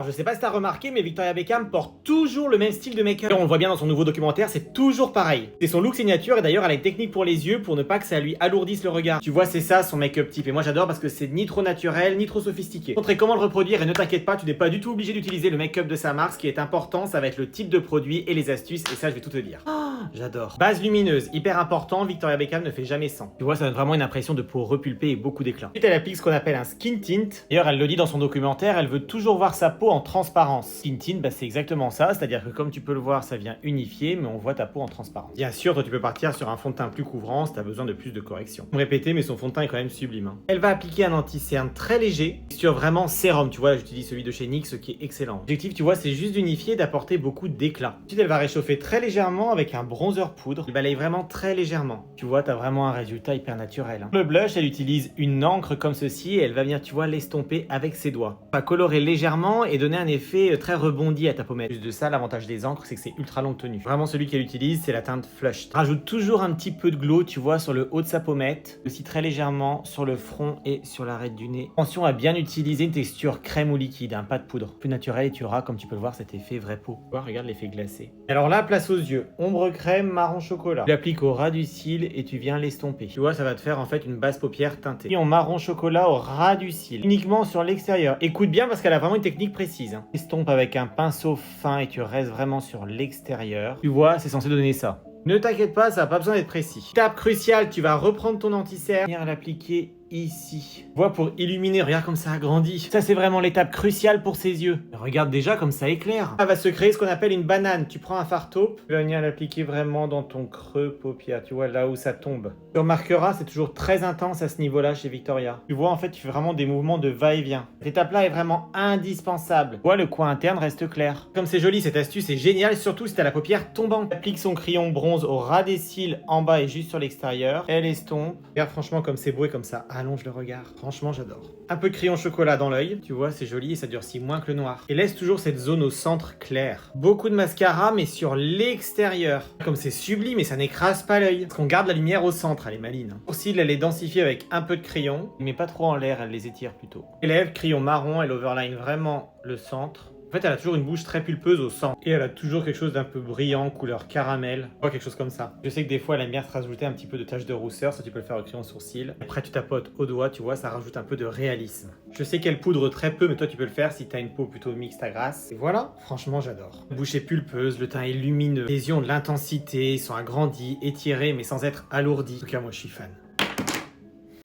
Je sais pas si t'as remarqué, mais Victoria Beckham porte toujours le même style de make-up. On le voit bien dans son nouveau documentaire, c'est toujours pareil. C'est son look signature et d'ailleurs elle a une technique pour les yeux pour ne pas que ça lui alourdisse le regard. Tu vois, c'est ça son make-up type et moi j'adore parce que c'est ni trop naturel ni trop sophistiqué. Montrer comment le reproduire et ne t'inquiète pas, tu n'es pas du tout obligé d'utiliser le make-up de sa marque. Ce qui est important, ça va être le type de produit et les astuces et ça je vais tout te dire. J'adore. Base lumineuse, hyper important, Victoria Beckham ne fait jamais sans. Tu vois, ça donne vraiment une impression de peau repulpée et beaucoup d'éclat. Ensuite, elle applique ce qu'on appelle un skin tint. D'ailleurs, elle le dit dans son documentaire, elle veut toujours voir sa peau en transparence. Skin tint, bah, c'est exactement ça, c'est-à-dire que comme tu peux le voir, ça vient unifier, mais on voit ta peau en transparence. Bien sûr, toi, tu peux partir sur un fond de teint plus couvrant si t'as besoin de plus de correction. Je me répéter, mais son fond de teint est quand même sublime. Hein. Elle va appliquer un anti-cerne très léger, sur vraiment sérum. Tu vois, j'utilise celui de chez NYX, qui est excellent. L'objectif, tu vois, c'est juste d'unifier et d'apporter beaucoup d'éclat. Ensuite, elle va réchauffer très légèrement avec un bronzer poudre. Elle balaye vraiment très légèrement. Tu vois, t'as vraiment un résultat hyper naturel. Hein. Le blush, elle utilise une encre comme ceci et elle va venir, tu vois, l'estomper avec ses doigts. Elle va colorer légèrement et donner un effet très rebondi à ta pommette. Plus de ça, l'avantage des encres, c'est que c'est ultra longue tenue. Vraiment, celui qu'elle utilise, c'est la teinte Flushed. Rajoute toujours un petit peu de glow, tu vois, sur le haut de sa pommette, aussi très légèrement sur le front et sur l'arête du nez. Attention à bien utiliser une texture crème ou liquide, pas de poudre. Plus naturel et tu auras, comme tu peux le voir, cet effet vraie peau. Tu vois, regarde l'effet glacé. Alors là, place aux yeux. Ombre crème, marron chocolat. Tu l'appliques au ras du cil et tu viens l'estomper. Tu vois, ça va te faire en fait une base paupière teintée. Et en marron chocolat au ras du cil. Uniquement sur l'extérieur. Écoute bien parce qu'elle a vraiment une technique précise. Hein. Estompe avec un pinceau fin et tu restes vraiment sur l'extérieur. Tu vois, c'est censé donner ça. Ne t'inquiète pas, ça n'a pas besoin d'être précis. Étape cruciale, tu vas reprendre ton anti-cerne, venir l'appliquer ici. Vois pour illuminer, regarde comme ça agrandit. Ça c'est vraiment l'étape cruciale pour ses yeux. Regarde déjà comme ça éclaire. Ça va se créer ce qu'on appelle une banane. Tu prends un fard taupe, tu vas venir l'appliquer vraiment dans ton creux paupière, tu vois là où ça tombe. Tu remarqueras, c'est toujours très intense à ce niveau-là chez Victoria. Tu vois en fait, tu fais vraiment des mouvements de va-et-vient. Cette étape-là est vraiment indispensable. Tu vois, le coin interne reste clair. Comme c'est joli, cette astuce est géniale, surtout si t'as la paupière tombante. Applique son crayon bronze au ras des cils en bas et juste sur l'extérieur. Elle estompe. Regarde franchement comme c'est beau et comme ça allonge le regard. Franchement, j'adore. Un peu de crayon chocolat dans l'œil. Tu vois, c'est joli et ça durcit moins que le noir. Et laisse toujours cette zone au centre clair. Beaucoup de mascara, mais sur l'extérieur. Comme c'est sublime et ça n'écrase pas l'œil. Parce qu'on garde la lumière au centre, elle est maline. Pour cils, elle les densifie avec un peu de crayon. Mais pas trop en l'air, elle les étire plutôt. Les lèvres, crayon marron, elle overline vraiment le centre. En fait, elle a toujours une bouche très pulpeuse au centre. Et elle a toujours quelque chose d'un peu brillant, couleur caramel. Quelque chose comme ça. Je sais que des fois, elle aime bien se rajouter un petit peu de taches de rousseur. Ça, tu peux le faire au crayon sourcil. Après, tu tapotes au doigt, tu vois, ça rajoute un peu de réalisme. Je sais qu'elle poudre très peu, mais toi, tu peux le faire si t'as une peau plutôt mixte à grasse. Et voilà, franchement, j'adore. La bouche est pulpeuse, le teint est lumineux. Les yeux ont de l'intensité, ils sont agrandis, étirés, mais sans être alourdis. En tout cas, moi, je suis fan.